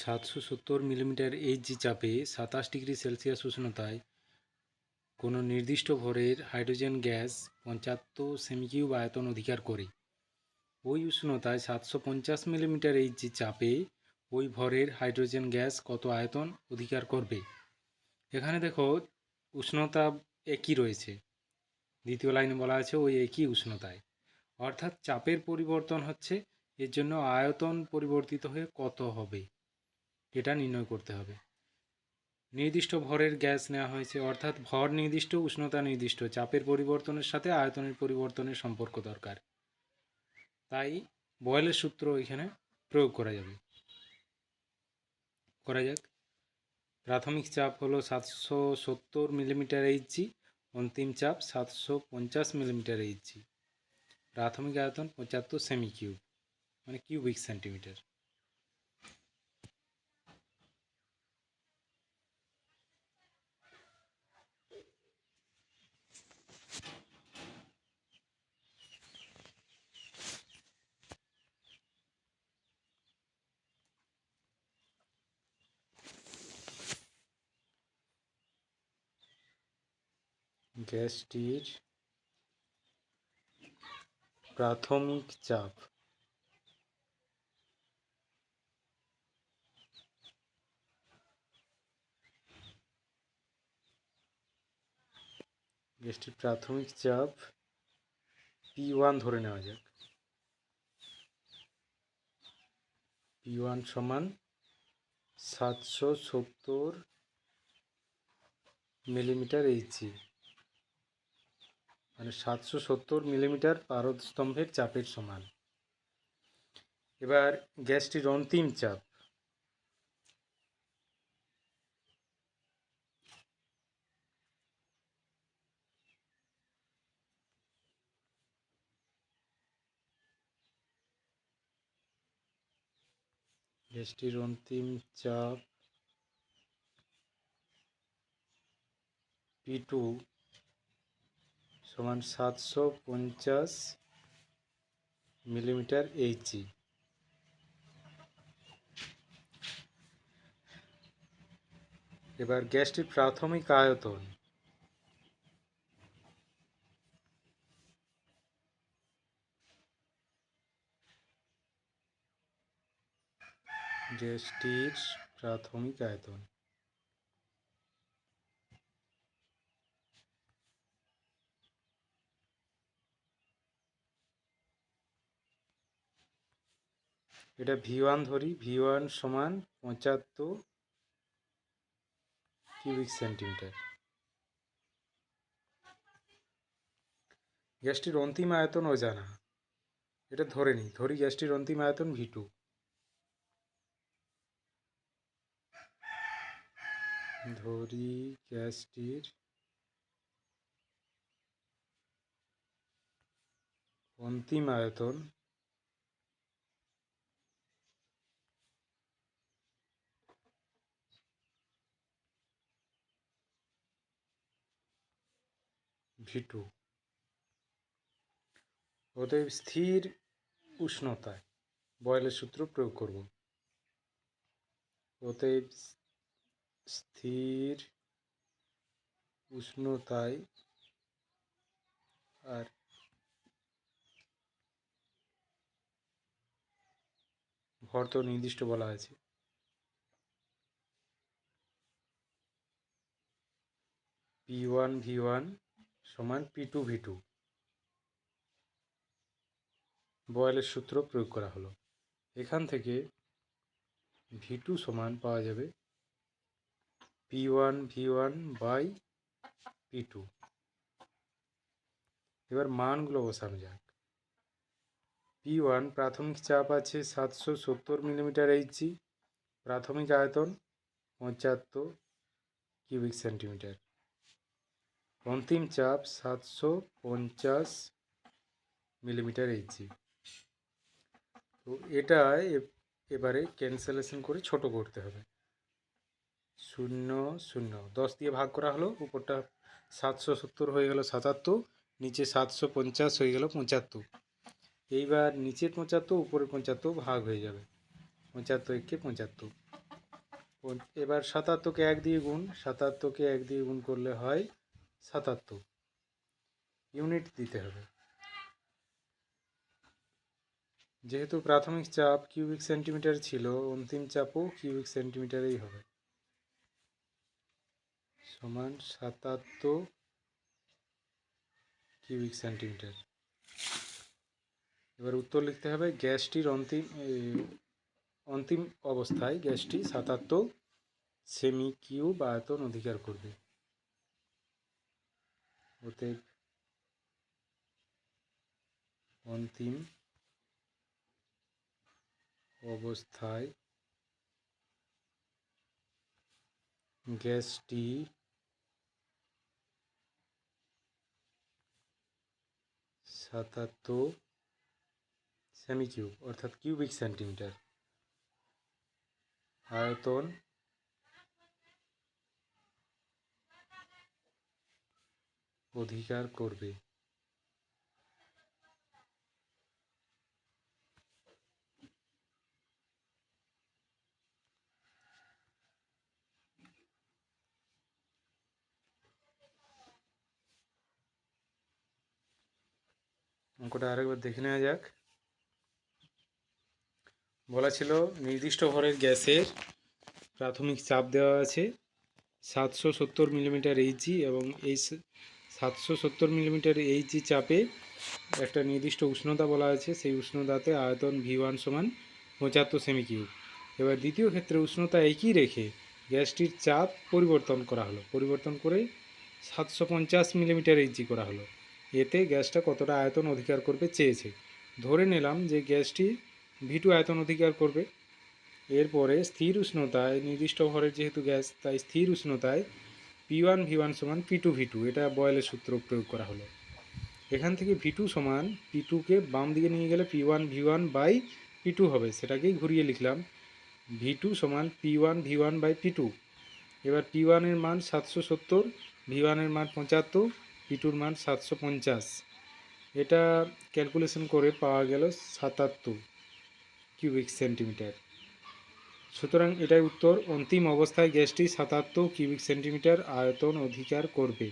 770 millimetre Hg চাপে 27 degree Celsius উষ্ণতায় কোনো নির্দিষ্ট ভরের হাইড্রোজেন গ্যাস 75 সেমিকিউব আয়তন অধিকার করে। ওই উষ্ণতায় 750 মিলিমিটার এইচজি চাপে ওই ভরের হাইড্রোজেন গ্যাস কত আয়তন অধিকার করবে। এখানে দেখো উষ্ণতা একই রয়েছে, দ্বিতীয় লাইনে বলা আছে ওই একই উষ্ণতায়, অর্থাৎ চাপের পরিবর্তন হচ্ছে, এর জন্য আয়তন পরিবর্তিত হয়ে কত হবে এটা নির্ণয় করতে হবে। নির্দিষ্ট ভরের গ্যাস নেওয়া হয়েছে, অর্থাৎ ভর নির্দিষ্ট, উষ্ণতা নির্দিষ্ট, চাপের পরিবর্তনের সাথে আয়তনের পরিবর্তনের সম্পর্ক দরকার, তাই বয়েলের সূত্র এখানে প্রয়োগ করা যাবে। করা যাক। প্রাথমিক চাপ হলো 770 মিলিমিটার এইচজি, অন্তিম চাপ 750 মিলিমিটার এইচজি। প্রাথমিক আয়তন 75 সেমি কিউব মানে কিউবিক সেন্টিমিটার। গ্যাসটির প্রাথমিক চাপ P1 ধরে নেওয়া যাক। P1 সমান 770 মিলিমিটার এইচজি, মানে 770 মিলিমিটার পারদস্তম্ভের চাপের সমান। এবার গ্যাসটির অন্তিম চাপ P2 সমান 750 মিলিমিটার এইচজি। এবার গ্যাসটির প্রাথমিক আয়তন এটা V1 ধরি, V1 সমান 75 কিউবিক সেন্টিমিটার। গ্যাসটির অন্তিম আয়তন অজানা, এটা ধরি গ্যাসটির অন্তিম আয়তন V2। ধরি গ্যাসটির অন্তিম আয়তন V2। অতএব স্থির উষ্ণতায় বয়েলের সূত্র প্রয়োগ করব। অতএব স্থির উষ্ণতায়, আর ভর তো নির্দিষ্ট বলা আছে, P1 V1 সমান P2 V2। বয়েলের সূত্র প্রয়োগ করা হলো। এখান থেকে V2 সমান পাওয়া যাবে P1 V1 বাই P2। এবার মানগুলো বসানো যাক। P1 প্রাথমিক চাপ আছে 770 মিলিমিটার এইচজি, প্রাথমিক আয়তন 75 কিউবিক সেন্টিমিটার, অন্তিম চাপ 750 মিলিমিটার এইচজি। তো এটা এবারে ক্যান্সেলেশন করে ছোট করতে হবে। 0 0 10 দিয়ে ভাগ করা হলো, উপরটা 770 হয়ে গেল 77, নিচে 750 হয়ে গেল 75। এইবার নিচের 75 উপরের 75 ভাগ হয়ে যাবে, 75 একে 75। এবার ৭৭কে ১ দিয়ে গুণ, ৭৭কে ১ দিয়ে গুণ করলে হয় ৭৭। ইউনিট দিতে হবে। যেহেতু প্রাথমিক চাপ কিউবিক সেন্টিমিটার ছিল, অন্তিম চাপও কিউবিক সেন্টিমিটারেই হবে, সমান ৭৭ কিউবিক সেন্টিমিটার। এবার উত্তর লিখতে হবে, গ্যাসটির অন্তিম অবস্থায় গ্যাসটি ৭৭ সেমি কিউব আয়তন অধিকার করবে। অতএব অন্তিম অবস্থায় গ্যাসটি ৭৭ সেমি কিউব অর্থাৎ কিউবিক সেন্টিমিটার আয়তন অধিকার করবে। অঙ্কটা আরেকবার দেখে নেওয়া যাক। বলা ছিল নির্দিষ্ট ভরের গ্যাসের প্রাথমিক চাপ দেওয়া আছে 770 মিলিমিটার এইচজি, এবং এই 770 মিলিমিটার এইচজি চাপে একটা নির্দিষ্ট উষ্ণতা বলা আছে, সেই উষ্ণতাতে আয়তন V1 সমান 75 সেমি কিউব। এবার দ্বিতীয় ক্ষেত্রে উষ্ণতা একই রেখে গ্যাসটির চাপ পরিবর্তন করা হলো, পরিবর্তন করে 750 মিলিমিটার এইচজি করা হলো। এতে গ্যাসটা কতটা আয়তন অধিকার করবে চেয়েছে। ধরে নিলাম যে গ্যাসটি V2 আয়তন অধিকার করবে। এরপরে স্থির উষ্ণতায়, নির্দিষ্ট ভরের যেহেতু গ্যাস তাই স্থির উষ্ণতায় P1 V1 সমান P2 V2, এটা বয়েলের সূত্র প্রয়োগ করা হলো। এখান থেকে V2 সমান P2কে বাম দিকে নিয়ে গেলে P1 V1 বাই P2 হবে, সেটাকেই ঘুরিয়ে লিখলাম V2 সমান P1 V1 বাই P2। এবার P1 এর মান 770, V1 এর মান 75, P2 এর মান 750। এটা ক্যালকুলেশন করে পাওয়া গেল ৭৭ কিউবিক সেন্টিমিটার। সুতরাং এটাই উত্তর, অন্তিম অবস্থায় গ্যাসটি ৭৭ কিউবিক সেন্টিমিটার আয়তন অধিকার করবে।